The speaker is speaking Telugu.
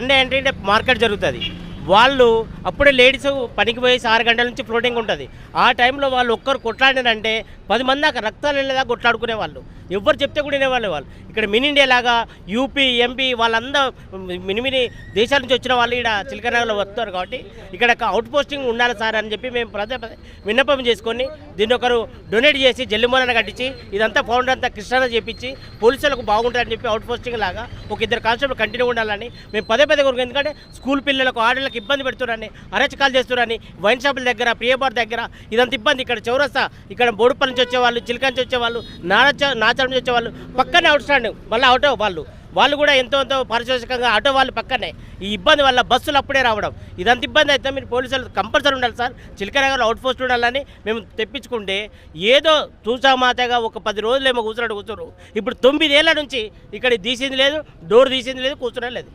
సండే అంటే మార్కెట్ జరుగుతుంది. వాళ్ళు అప్పుడే లేడీస్ పనికి పోయి 6 గంటల నుంచి ఫ్లోటింగ్ ఉంటుంది. ఆ టైంలో వాళ్ళు ఒక్కరు కొట్లాడినారంటే 10 మంది దాకా రక్తాలు వెళ్ళేదాకా కొట్లాడుకునే వాళ్ళు. ఎవ్వరు చెప్తే కూడా వినేవాళ్ళు వాళ్ళు. ఇక్కడ మినీ ఇండియా లాగా యూపీ, ఎంపీ వాళ్ళందరూ మినీ దేశాల నుంచి వచ్చిన వాళ్ళు ఇక్కడ చిలకనగర్లో వస్తారు కాబట్టి ఇక్కడ అవుట్ పోస్టింగ్ ఉండాలి సార్ అని చెప్పి మేము పదే విన్నపం చేసుకొని దీన్ని ఒకరు డొనేట్ చేసి జల్లిమూలన కట్టించి ఇదంతా ఫౌండర్ అంతా కృష్ణాన చేపించి పోలీసులకు బాగుంటుందని చెప్పి అవుట్ పోస్టింగ్ లాగా ఒక 2 కానిస్టేబుల్ కంటిన్యూ ఉండాలని మేము పదే కోరుకు. ఎందుకంటే స్కూల్ పిల్లలకు ఆడలకు ఇబ్బంది పెడుతున్నారని, అరచకాలు చేస్తున్నారని, వైన్ షాపుల దగ్గర, ప్రియబార్ దగ్గర ఇదంతా ఇబ్బంది. ఇక్కడ చౌరస్తా ఇక్కడ బోడుపల్లి నుంచి వచ్చేవాళ్ళు, చిలక నుంచి వచ్చేవాళ్ళు, నాచరం నుంచి వచ్చేవాళ్ళు పక్కనే అవుట్ స్టాండింగ్ మళ్ళీ ఆటో వాళ్ళు కూడా ఎంతో పారితోషికంగా ఆటో వాళ్ళు పక్కనే. ఈ ఇబ్బంది వల్ల బస్సులు అప్పుడే రావడం ఇదంత ఇబ్బంది అయితే మీరు పోలీసులు కంపల్సరీ ఉండాలి సార్. చిలకనగర్లో అవుట్ పోస్ట్ ఉండాలని మేము తెప్పించుకుంటే ఏదో తూసామాతగా ఒక 10 రోజులేమో కూర్చున్నారు. ఇప్పుడు 9 ఏళ్ల నుంచి ఇక్కడ తీసింది లేదు, డోర్ తీసింది లేదు, కూర్చునే లేదు.